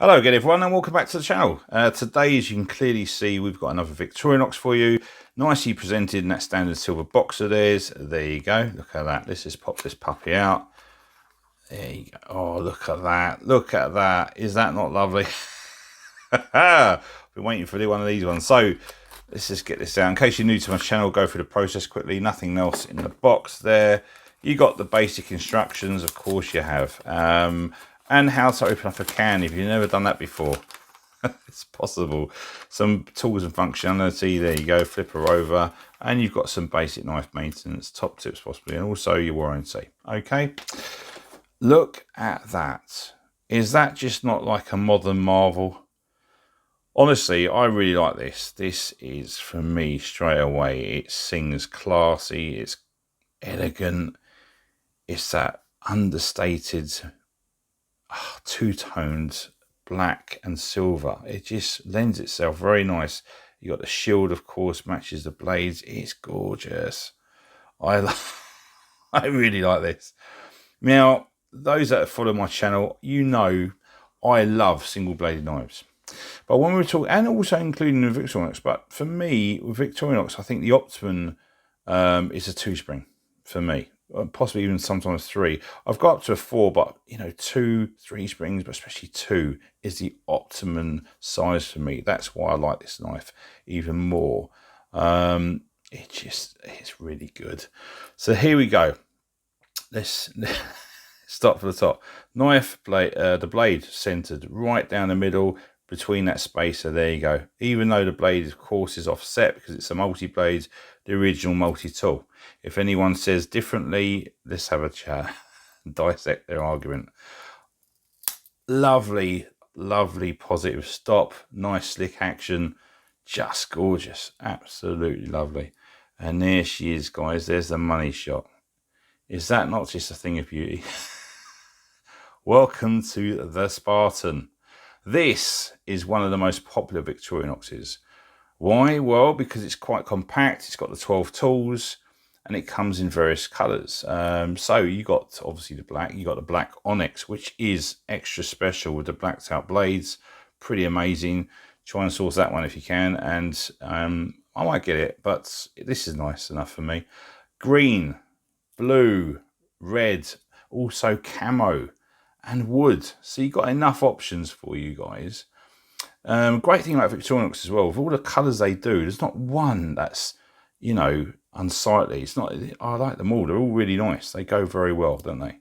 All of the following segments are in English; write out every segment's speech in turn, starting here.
Hello again everyone and welcome back to the channel. Today, as you can clearly see, we've got another Victorinox for you. Nicely presented in that standard silver box of theirs. There you go. Look at that. Let's just pop this puppy out. There you go. Oh, look at that. Look at that. Is that not lovely? I've been waiting for one of these ones. So let's just get this out. In case you're new to my channel, go through the process quickly. Nothing else in the box there. You got the basic instructions, of course you have. And how to open up a can if you've never done that before. It's possible. Some tools and functionality. There you go. Flip her over. And you've got some basic knife maintenance, top tips possibly, and also your warranty. Okay. Look at that. Is that just not like a modern marvel? Honestly, I really like this. This is, for me, straight away, it sings classy. It's elegant. It's that understated two-toned black and silver. It just lends itself very nice. You got the shield, of course, matches the blades. It's gorgeous. I really like this. Now, those that follow my channel, you know I love single-bladed knives. But when we're talking, and also including the Victorinox, but for me, with Victorinox, I think the optimum is a two-spring for me. Possibly even sometimes three. I've got up to a four, but you know, 2, 3 springs, but especially 2 is the optimum size for me. That's why I like this knife even more. It's really good. So here we go. Let's start from the top. Knife blade, the blade centered right down the middle between that spacer. There you go. Even though the blade, of course, is offset because it's a multi-blade, the original multi-tool. If anyone says differently, let's have a chat, dissect their argument. Lovely, lovely positive stop, nice slick action, just gorgeous, absolutely lovely. And there she is, guys. There's the money shot. Is that not just a thing of beauty? Welcome to the Spartan. This is one of the most popular Victorinoxes. Why? Well, because it's quite compact. It's got the 12 tools and it comes in various colours. So you got obviously the black. You got the black Oynx, which is extra special with the blacked out blades. Pretty amazing. Try and source that one if you can. And I might get it, but this is nice enough for me. Green, blue, red, also camo and wood. So you've got enough options for you guys. Great thing about Victorinox as well, with all the colours they do, there's not one that's, you know, unsightly. It's not. I like them all. They're all really nice. They go very well, don't they?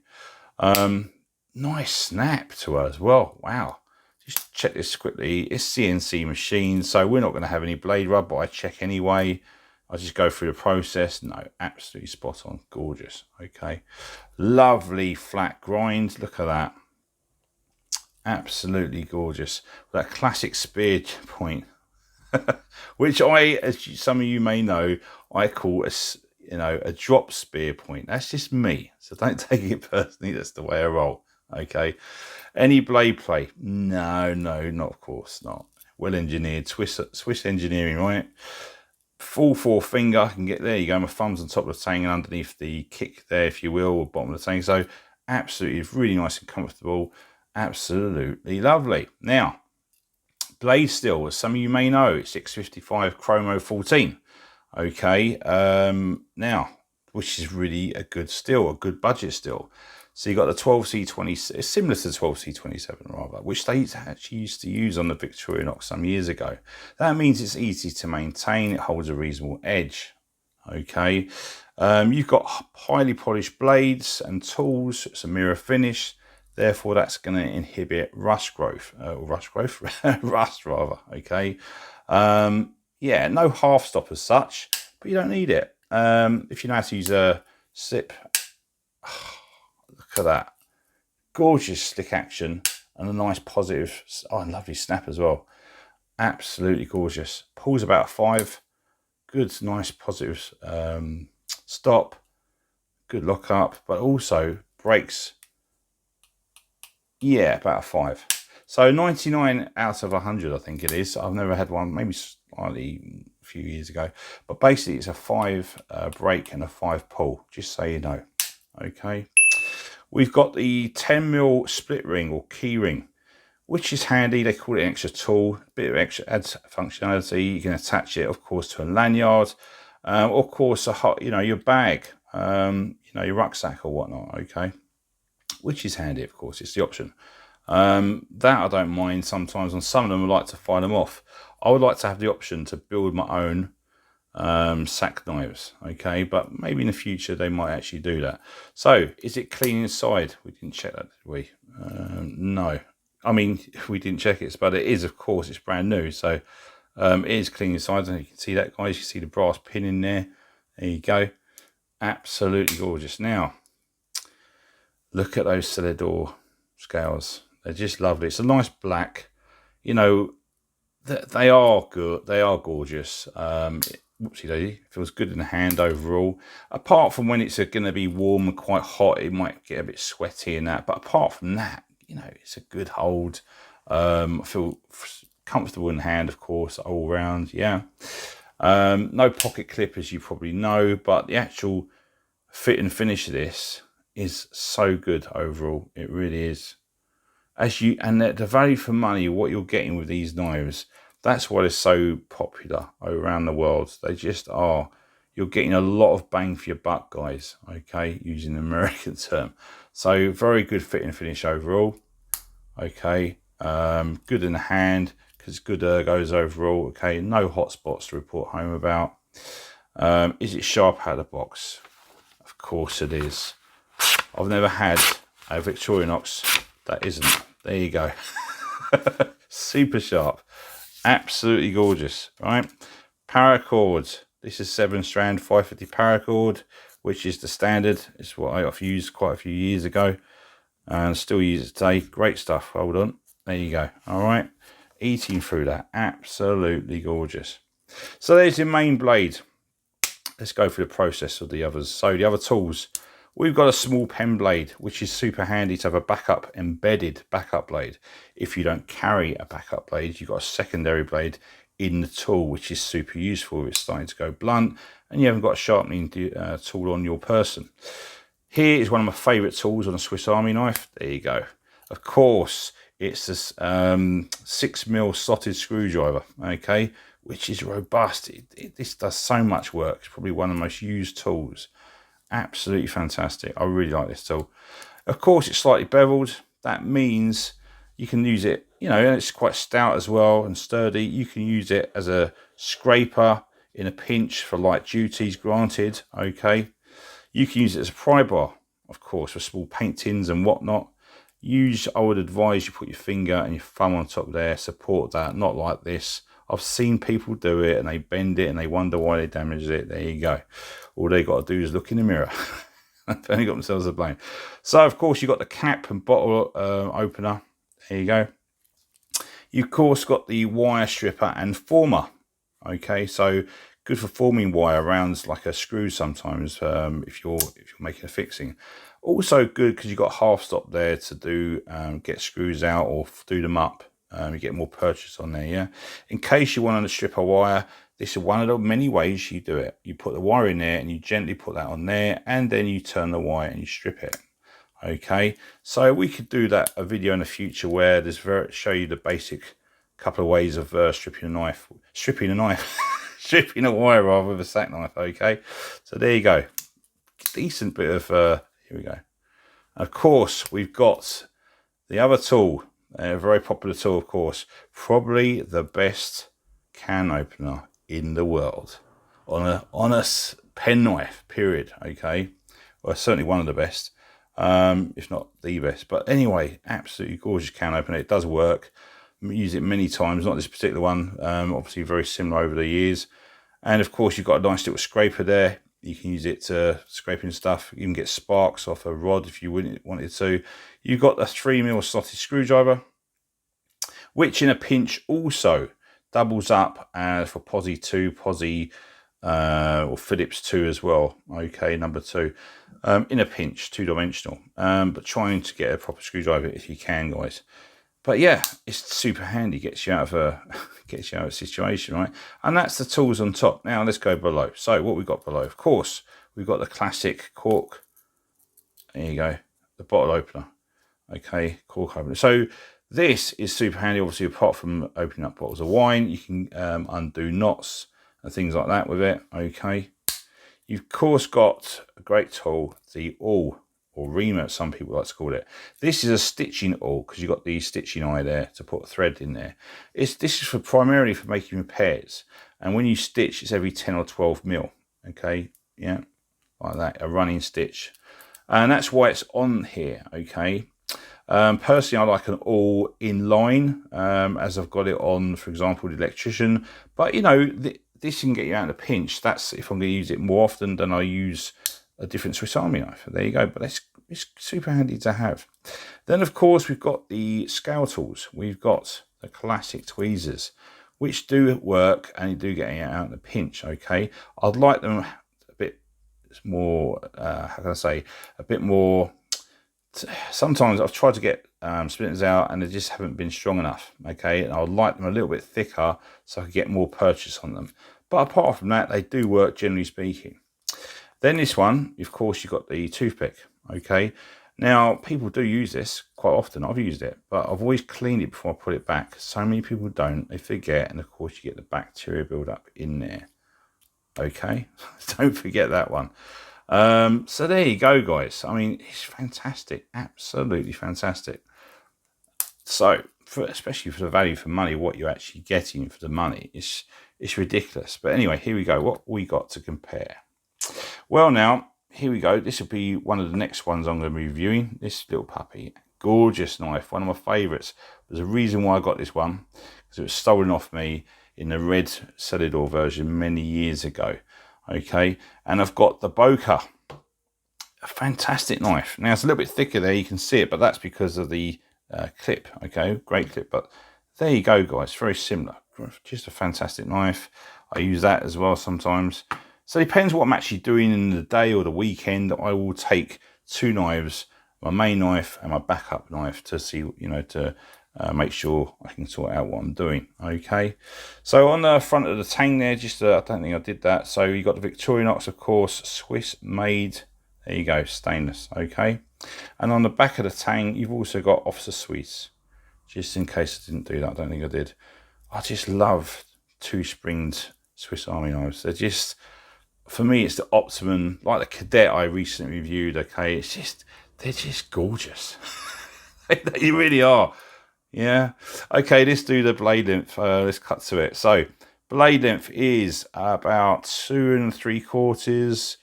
Nice snap to her as well. Wow. Just check this quickly. It's CNC machine, so we're not going to have any blade rub, but I check anyway. I just go through the process. No, absolutely spot on. Gorgeous. Okay. Lovely flat grind. Look at that. Absolutely gorgeous. That classic spear point, which as some of you may know, I call a drop spear point. That's just me, so don't take it personally. That's the way I roll. Okay. Any blade play? No, not of course not. Well engineered, Swiss engineering, right? Full forefinger. I can get there. You go. My thumb's on top of the tang and underneath the kick there, if you will, or bottom of the tang. So absolutely really nice and comfortable. Absolutely lovely. Now, blade steel, as some of you may know, it's 655 Chromo 14. Okay, now, which is really a good steel, a good budget steel. So you got the 12C20, it's similar to the 12C27 rather, which they actually used to use on the Victorinox some years ago. That means it's easy to maintain, it holds a reasonable edge. Okay, you've got highly polished blades and tools, it's a mirror finish. Therefore, that's going to inhibit rust growth, rust rather, okay? Yeah, no half stop as such, but you don't need it. If you know how to use a sip, look at that. Gorgeous slick action and a nice positive, lovely snap as well. Absolutely gorgeous. Pulls about 5. Good, nice positive stop. Good lock up, but also brakes. Yeah, about a 5. So 99 out of 100, I think it is. I've never had one, maybe slightly a few years ago. But basically, it's a 5 brake and a 5 pull, just so you know. Okay. We've got the 10mm split ring or key ring, which is handy. They call it an extra tool, a bit of extra adds functionality. You can attach it, of course, to a lanyard, or of course, your bag, your rucksack or whatnot. Okay, which is handy, of course. It's the option. That I don't mind sometimes. On some of them, I like to file them off. I would like to have the option to build my own SAK knives, okay, but maybe in the future they might actually do that. So is it clean inside? We didn't check that, did we? No, I mean, we didn't check it, but it is, of course, it's brand new, so it is clean inside. And you can see that, guys. You can see the brass pin in there. There you go. Absolutely gorgeous. Now look at those cellar door scales. They're just lovely. It's a nice black, you know, they are good. They are gorgeous. Whoopsie daisy, feels good in the hand overall. Apart from when it's going to be warm and quite hot, it might get a bit sweaty and that. But apart from that, you know, it's a good hold. I feel comfortable in the hand, of course, all round. Yeah. No pocket clip, as you probably know, but the actual fit and finish of this is so good overall. It really is. And the value for money, what you're getting with these knives, that's why they're so popular around the world. They just are. You're getting a lot of bang for your buck, guys, okay, using the American term. So very good fit and finish overall. Okay, good in the hand, because good ergos overall. Okay, no hot spots to report home about. Is it sharp out of the box? Of course it is. I've never had a Victorinox that isn't. There you go. Super sharp. Absolutely gorgeous, right? Paracord. This is 7-strand 550 paracord, which is the standard. It's what I've used quite a few years ago and still use it today. Great stuff. Hold on. There you go. All right. Eating through that. Absolutely gorgeous. So there's your main blade. Let's go through the process of the others. So the other tools. We've got a small pen blade, which is super handy to have a embedded backup blade. If you don't carry a backup blade, you've got a secondary blade in the tool, which is super useful if it's starting to go blunt and you haven't got a sharpening tool on your person. Here is one of my favourite tools on a Swiss Army knife. There you go. Of course, it's this 6mm slotted screwdriver, okay, which is robust. This does so much work. It's probably one of the most used tools. Absolutely fantastic. I really like this tool. Of course, it's slightly beveled. That means you can use it, you know, and it's quite stout as well and sturdy. You can use it as a scraper in a pinch for light duties, granted. Okay. You can use it as a pry bar, of course, for small paint tins and whatnot. I would advise you put your finger and your thumb on top there, support that, not like this. I've seen people do it and they bend it and they wonder why they damaged it. There you go. All they got to do is look in the mirror. They've only got themselves to blame. So, of course, you've got the cap and bottle opener. There you go. You've, of course, got the wire stripper and former. Okay, so good for forming wire around like a screw sometimes if you're making a fixing. Also good because you've got half stop there to do get screws out or do them up. You get more purchase on there, yeah. In case you want to strip a wire, this is one of the many ways you do it. You put the wire in there and you gently put that on there, and then you turn the wire and you strip it. Okay, so we could do that a video in the future where there's show you the basic couple of ways of stripping a wire rather with a SAK knife. Okay, so there you go. Decent bit of here we go. Of course, we've got the other tool. A very popular tool, of course. Probably the best can opener in the world on a pen knife, period. Okay, well, certainly one of the best, if not the best. But anyway, absolutely gorgeous can opener. It does work. Use it many times, not this particular one. Obviously very similar over the years. And of course, you've got a nice little scraper there. You can use it to scraping stuff. You can get sparks off a rod if you wanted to. You've got the 3mm slotted screwdriver, which in a pinch also doubles up for Posi 2, or Phillips 2 as well. Okay, number 2. In a pinch, 2-dimensional. But trying to get a proper screwdriver if you can, guys. But yeah, it's super handy. Gets you out of a situation, right? And that's the tools on top. Now let's go below. So what we've got below, of course, we've got the classic cork. There you go, the bottle opener. Okay, cork opener. So This is super handy, obviously, apart from opening up bottles of wine. You can undo knots and things like that with it, okay? You've, of course, got a great tool, the awl, or reamer, some people like to call it. This is a stitching awl, because you've got the stitching eye there to put a thread in there. This is for primarily for making repairs. And when you stitch, it's every 10 or 12 mil, okay? Yeah, like that, a running stitch. And that's why it's on here, okay? Personally, I like an all in line, as I've got it on, for example, the electrician. But, you know, this can get you out in a pinch. That's if I'm going to use it more often than I use a different Swiss Army knife. There you go. But it's super handy to have. Then, of course, we've got the scale tools. We've got the classic tweezers, which do work and you do get you out in a pinch, okay? I'd like them a bit more, how can I say, a bit more... Sometimes I've tried to get splinters out and they just haven't been strong enough, okay? And I would like them a little bit thicker so I could get more purchase on them. But apart from that, they do work, generally speaking. Then this one, of course, you've got the toothpick, okay? Now, people do use this quite often. I've used it, but I've always cleaned it before I put it back. So many people don't. They forget, and of course, you get the bacteria build up in there, okay? Don't forget that one. So there you go, guys. I mean, it's fantastic, absolutely fantastic. So, especially for the value for money, what you're actually getting for the money, it's ridiculous. But anyway, here we go. What we got to compare? Well, now here we go. This will be one of the next ones I'm going to be reviewing. This little puppy, gorgeous knife, one of my favourites. There's a reason why I got this one, because it was stolen off me in the red Cellador version many years ago. Okay, and I've got the Boca, a fantastic knife. Now it's a little bit thicker there, you can see it, but that's because of the clip. Okay, great clip. But there you go, guys, very similar. Just a fantastic knife. I use that as well sometimes. So it depends what I'm actually doing in the day or the weekend. I will take two knives, my main knife and my backup knife, to see, you know, to make sure I can sort out what I'm doing. Okay, so on the front of the tang there, just I don't think I did that. So you got the Victorinox, of course, Swiss made. There you go, stainless. Okay, and on the back of the tang, you've also got Officer Swiss. Just in case I didn't do that, I don't think I did. I just love two-springed Swiss Army knives. They're just, for me, it's the optimum. Like the Cadet I recently reviewed. Okay, it's just, they're just gorgeous. They really are. Yeah. Okay, let's do the blade length. Let's cut to it. So blade length is about 2 3/4,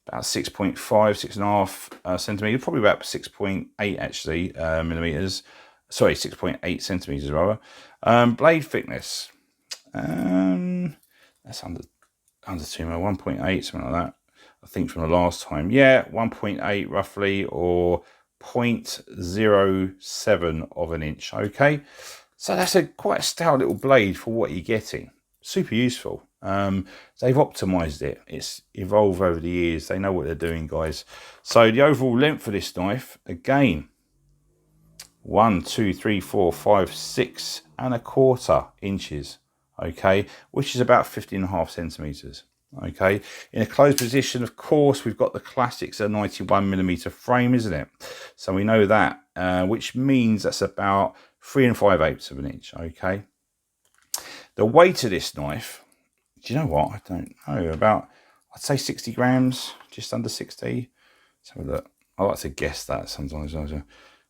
about 6.5, 6.5 centimeters, probably about 6.8 actually millimeters. Sorry, 6.8 centimeters rather. Blade thickness, that's under 2 mil, 1.8, something like that. I think from the last time. Yeah, 1.8 roughly, or 0.07 of an inch. Okay, so that's quite a stout little blade for what you're getting. Super useful. They've optimized it. It's evolved over the years. They know what they're doing, guys. So the overall length for this knife, again, 1, 2, 3, 4, 5, 6.25 inches. Okay, which is about 15.5 centimeters. Okay, in a closed position, of course, we've got the classics, a 91mm frame, isn't it? So we know that, which means that's about 3 5/8 of an inch. Okay, the weight of this knife, do you know what? I don't know, about, I'd say 60 grams, just under 60. Let's have a look. I like to guess that sometimes.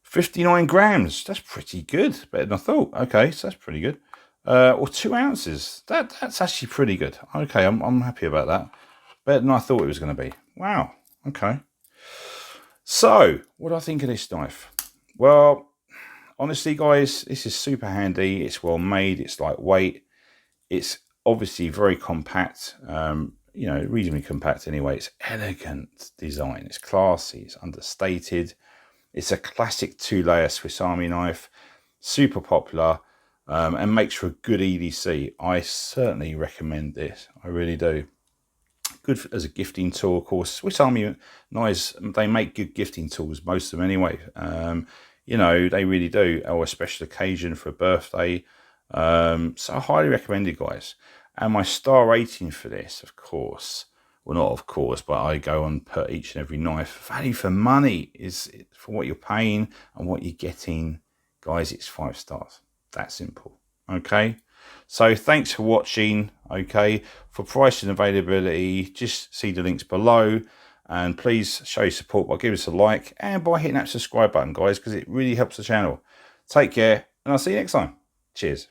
59 grams. That's pretty good, better than I thought. Okay, so that's pretty good. Or 2 ounces. That's actually pretty good. Okay, I'm happy about that. Better than I thought it was going to be. Wow. Okay. So, what do I think of this knife? Well, honestly, guys, this is super handy. It's well made. It's lightweight. It's obviously very compact. You know, reasonably compact anyway. It's elegant design. It's classy. It's understated. It's a classic 2-layer Swiss Army knife. Super popular. And makes for a good EDC. I certainly recommend this. I really do. Good as a gifting tool, of course. Swiss Army knives, they make good gifting tools, most of them anyway. You know, they really do. Or a special occasion for a birthday. So I highly recommend it, guys. And my star rating for this, of course, well, not of course, but I go on per each and every knife. Value for money is for what you're paying and what you're getting. guys, it's 5 stars. That simple. Okay, so thanks for watching. Okay, for price and availability, just see the links below, and please show your support by giving us a like and by hitting that subscribe button, guys, because it really helps the channel. Take care, and I'll see you next time. Cheers.